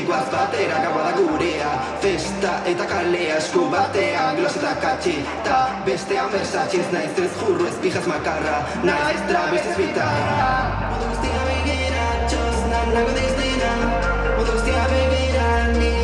guaz batera, gaua da gurea. Festa eta kalea esku batean, glos eta katxi, ta bestean bersatxiz, naiz ez jurru ez pijaz makarra, naiz trabez ez bitarra. Modu guztia begira, txos, nago diztina, modu guztia begira, ni